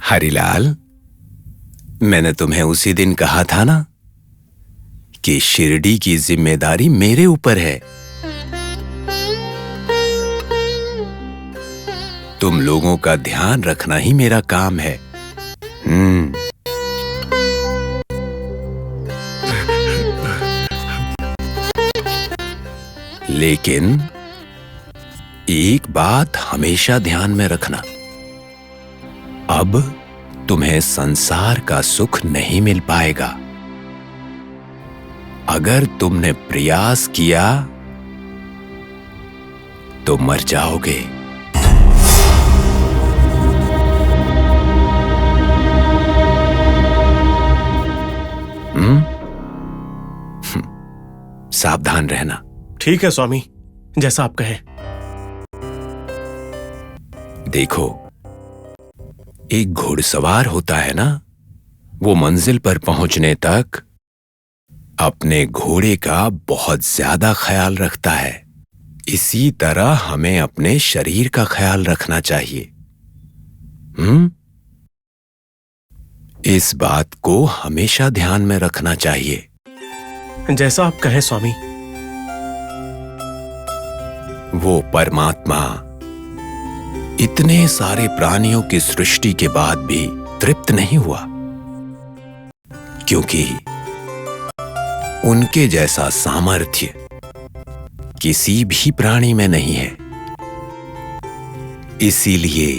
Harilal, मैंने तुम्हें उसी दिन कहा था ना कि शिरडी की जिम्मेदारी मेरे ऊपर है। तुम लोगों का ध्यान रखना ही मेरा काम है। लेकिन एक बात हमेशा ध्यान में रखना, अब तुम्हें संसार का सुख नहीं मिल पाएगा। अगर तुमने प्रयास किया तो मर जाओगे। सावधान रहना। ठीक है स्वामी, जैसा आप कहें। देखो, एक घुड़सवार होता है ना, वो मंजिल पर पहुंचने तक अपने घोड़े का बहुत ज्यादा ख्याल रखता है। इसी तरह हमें अपने शरीर का ख्याल रखना चाहिए। इस बात को हमेशा ध्यान में रखना चाहिए। जैसा आप कहें स्वामी। वो परमात्मा इतने सारे प्राणियों की सृष्टि के बाद भी तृप्त नहीं हुआ, क्योंकि उनके जैसा सामर्थ्य किसी भी प्राणी में नहीं है। इसीलिए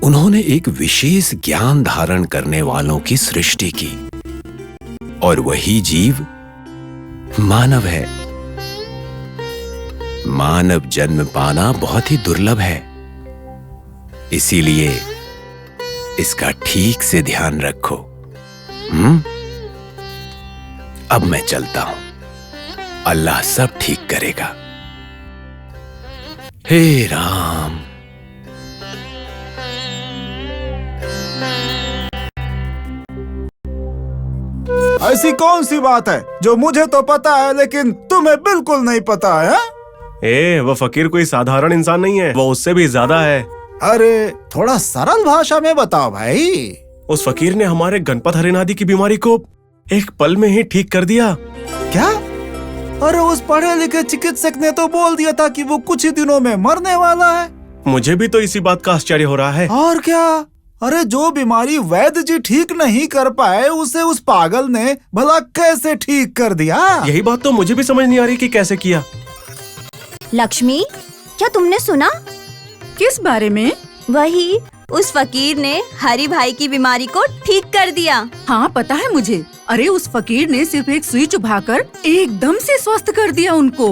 उन्होंने एक विशेष ज्ञान धारण करने वालों की सृष्टि की, और वही जीव मानव है। मानव जन्म पाना बहुत ही दुर्लभ है, इसीलिए इसका ठीक से ध्यान रखो। अब मैं चलता हूं, अल्लाह सब ठीक करेगा। हे राम। ऐसी कौन सी बात है जो मुझे तो पता है लेकिन तुम्हें बिल्कुल नहीं पता है? वो फकीर कोई साधारण इंसान नहीं है, वो उससे भी ज्यादा है। अरे थोड़ा सरल भाषा में बताओ भाई। उस फकीर ने हमारे गणपत हरिनादि की बीमारी को एक पल में ही ठीक कर दिया। क्या? अरे उस पढ़े लिखे चिकित्सक ने तो बोल दिया था कि वो कुछ ही दिनों में मरने वाला है। मुझे भी तो इसी बात का आश्चर्य हो रहा है। और क्या? अरे जो बीमारी वैद्य जी ठीक नहीं कर पाए, उसे उस पागल ने भला कैसे ठीक कर दिया? यही बात तो मुझे भी समझ नहीं आ रही कि कैसे किया। लक्ष्मी, क्या तुमने सुना? किस बारे में? वही, उस फकीर ने हरि भाई की बीमारी को ठीक कर दिया। हाँ पता है मुझे। अरे उस फकीर ने सिर्फ एक सुई चुभाकर एकदम से स्वस्थ कर दिया उनको।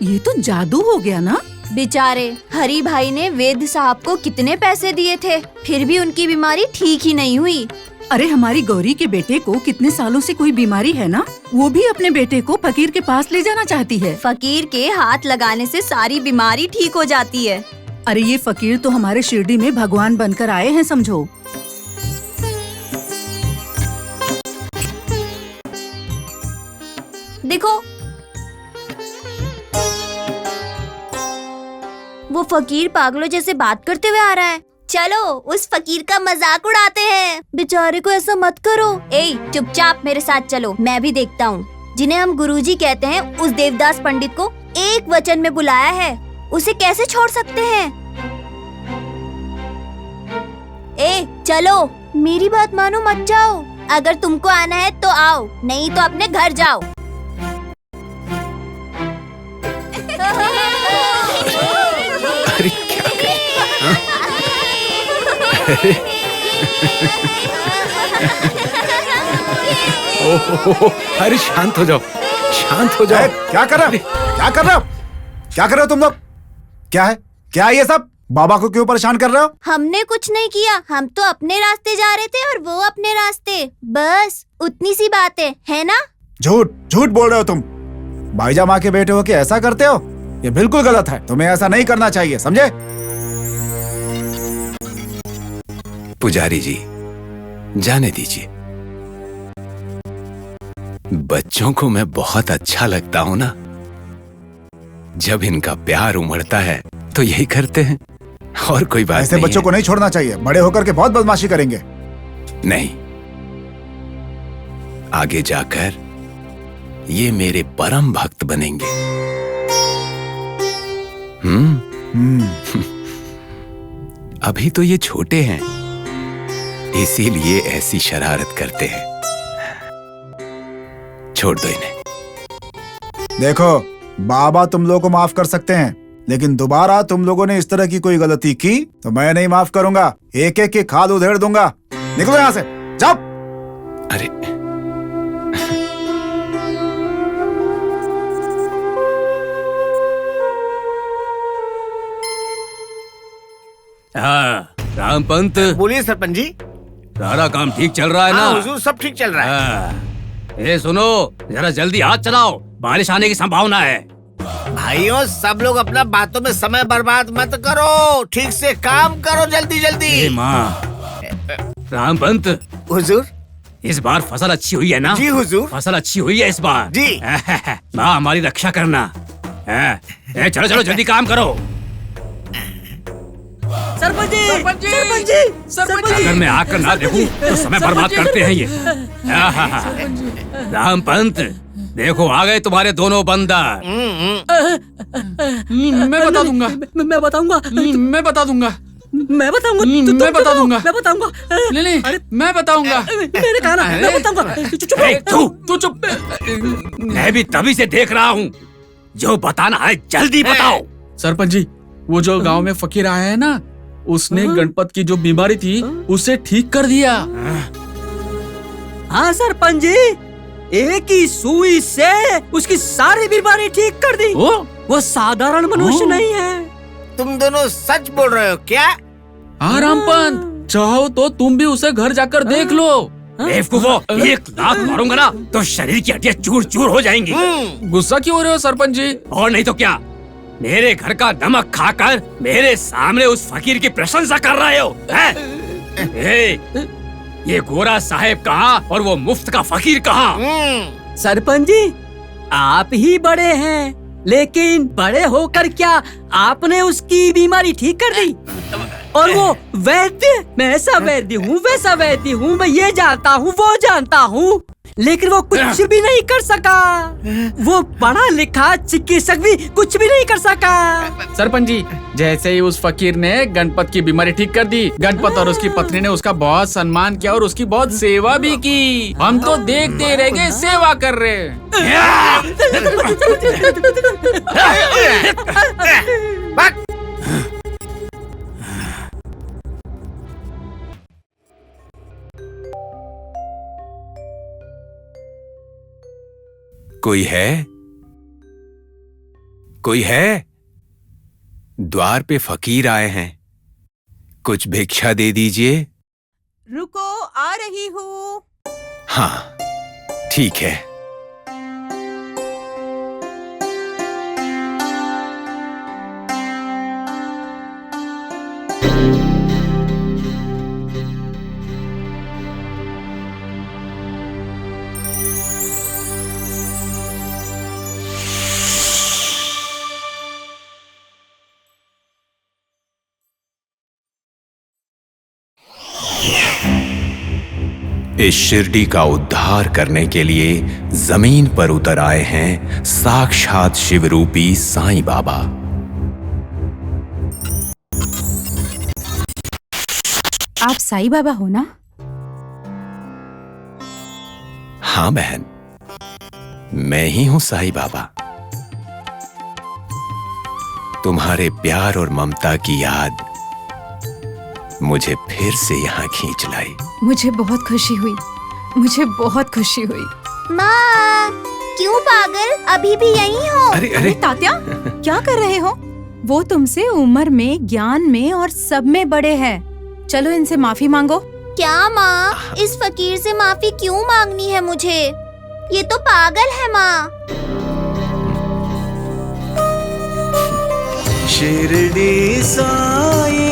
ये तो जादू हो गया ना। बेचारे हरि भाई ने वैद्य साहब को कितने पैसे दिए थे, फिर भी उनकी बीमारी ठीक ही नहीं हुई। अरे हमारी गौरी के बेटे को कितने सालों से कोई बीमारी है ना, वो भी अपने बेटे को फकीर के पास ले जाना चाहती है। फकीर के हाथ लगाने से सारी बीमारी ठीक हो जाती है। अरे ये फकीर तो हमारे शिरडी में भगवान बनकर आए हैं, समझो। देखो, वो फकीर पागलों जैसे बात करते हुए आ रहा है। चलो उस फकीर का मजाक उड़ाते हैं। बेचारे को ऐसा मत करो। ए, चुपचाप मेरे साथ चलो, मैं भी देखता हूँ। जिन्हें हम गुरुजी कहते हैं, उस देवदास पंडित को एक वचन में बुलाया है, उसे कैसे छोड़ सकते हैं? ए, चलो, मेरी बात मानो, मत जाओ। अगर तुमको आना है तो आओ, नहीं तो अपने घर जाओ। अरे क्या कर... हाँ? ओह, अरे शांत हो जाओ, शांत हो जाओ। क्या कर रहे हो? क्या कर रहे हो? क्या कर रहे हो तुम लोग? क्या है? क्या है ये सब? बाबा को क्यों परेशान कर रहे हो? हमने कुछ नहीं किया, हम तो अपने रास्ते जा रहे थे और वो अपने रास्ते, बस उतनी सी बात है ना? झूठ झूठ बोल रहे हो तुम। भाईजा माँ के बेटे हो के ऐसा करते हो? ये बिल्कुल गलत है, तुम्हें ऐसा नहीं करना चाहिए, समझे? पुजारी जी, जाने दीजिए। बच्चों को मैं बहुत अच्छा लगता हूं ना। जब इनका प्यार उमड़ता है तो यही करते हैं, और कोई बात ऐसे नहीं बच्चों है। को नहीं छोड़ना चाहिए, बड़े होकर के बहुत बदमाशी करेंगे। नहीं, आगे जाकर ये मेरे परम भक्त बनेंगे। अभी तो ये छोटे हैं, इसीलिए ऐसी शरारत करते हैं। छोड़ दो इन्हें। देखो, बाबा तुम लोगों को माफ कर सकते हैं, लेकिन दोबारा तुम लोगों ने इस तरह की कोई गलती की तो मैं नहीं माफ करूंगा। एक एक की खाल उधेड़ दूंगा। निकलो यहाँ से, जाओ। अरे हाँ, रामपंत। बोलिए सरपंच जी। सारा काम ठीक चल रहा है ना? हाँ हुजूर, सब ठीक चल रहा है। हाँ। ए सुनो, जरा जल्दी हाथ चलाओ, बारिश आने की संभावना है। भाइयों, सब लोग अपना बातों में समय बर्बाद मत करो, ठीक से काम करो, जल्दी जल्दी। माँ, रामपंत। हुजूर, इस बार फसल अच्छी हुई है ना? जी हुजूर। फसल अच्छी हुई है इस बार। जी। माँ, हमारी रक्षा करना। चलो चलो, जल्दी काम करो। सरपंच जी, सरपंच जी, सरपंच जी। अगर मैं आकर ना देखूं तो समय बर्बाद करते हैं ये। रामपंत, देखो आ गए तुम्हारे दोनों बंदर। मैं बता दूंगा। मैं बताऊंगा। मैं बता दूंगा। मैं बताऊंगा। मैं बता दूंगा। मैं बताऊंगा। नहीं, मैं बताऊंगा। मेरे कहा ना, मैं बताऊंगा। तू चुप। मैं भी तभी से देख रहा हूँ, जो बताना है जल्दी बताओ। सरपंच जी, वो जो गांव में फकीर आया है ना, उसने गणपत की जो बीमारी थी उसे ठीक कर दिया। हाँ सरपंच जी, एक ही सुई से उसकी सारी बीमारी ठीक कर दी। वो साधारण मनुष्य नहीं है। तुम दोनों सच बोल रहे हो क्या? हाँ रामपंत, चाहो तो तुम भी उसे घर जाकर देख लो। बेवकूफो, 1 लाख मारूंगा ना तो शरीर की हड्डियां चूर चूर हो जाएंगी। गुस्सा क्यों हो रहे हो सरपंच जी? और नहीं तो क्या, मेरे घर का नमक खाकर मेरे सामने उस फकीर की प्रशंसा कर रहे हो, हैं? ये गोरा साहेब कहाँ और वो मुफ्त का फकीर कहाँ? सरपंच जी, आप ही बड़े हैं, लेकिन बड़े होकर क्या आपने उसकी बीमारी ठीक कर दी? और वो वैद्य, मैं ऐसा वैद्य हूँ, वैसा वैद्य हूँ, मैं ये जानता हूँ, वो जानता हूँ, लेकिन वो कुछ भी नहीं कर सका। वो पढ़ा लिखा चिकित्सक भी कुछ भी नहीं कर सका। सरपंच जी, जैसे ही उस फकीर ने गणपत की बीमारी ठीक कर दी, गणपत और उसकी पत्नी ने उसका बहुत सम्मान किया और उसकी बहुत सेवा भी की। हम तो देखते रह गए, सेवा कर रहे। कोई है? कोई है? द्वार पे फकीर आए हैं, कुछ भिक्षा दे दीजिए। रुको, आ रही हूँ। हाँ, ठीक है। इस शिरडी का उद्धार करने के लिए जमीन पर उतर आए हैं साक्षात शिवरूपी साईं बाबा। आप साईं बाबा हो ना? हाँ बहन, मैं ही हूं साईं बाबा। तुम्हारे प्यार और ममता की याद मुझे फिर से यहाँ खींच लाई। मुझे बहुत खुशी हुई, मुझे बहुत खुशी हुई। माँ, क्यों पागल, अभी भी यहीं हो? अरे तात्या, क्या कर रहे हो? वो तुमसे उम्र में, ज्ञान में और सब में बड़े हैं। चलो इनसे माफी मांगो। क्या माँ, इस फकीर से माफी क्यों मांगनी है मुझे? ये तो पागल है माँ। शिरडी साईं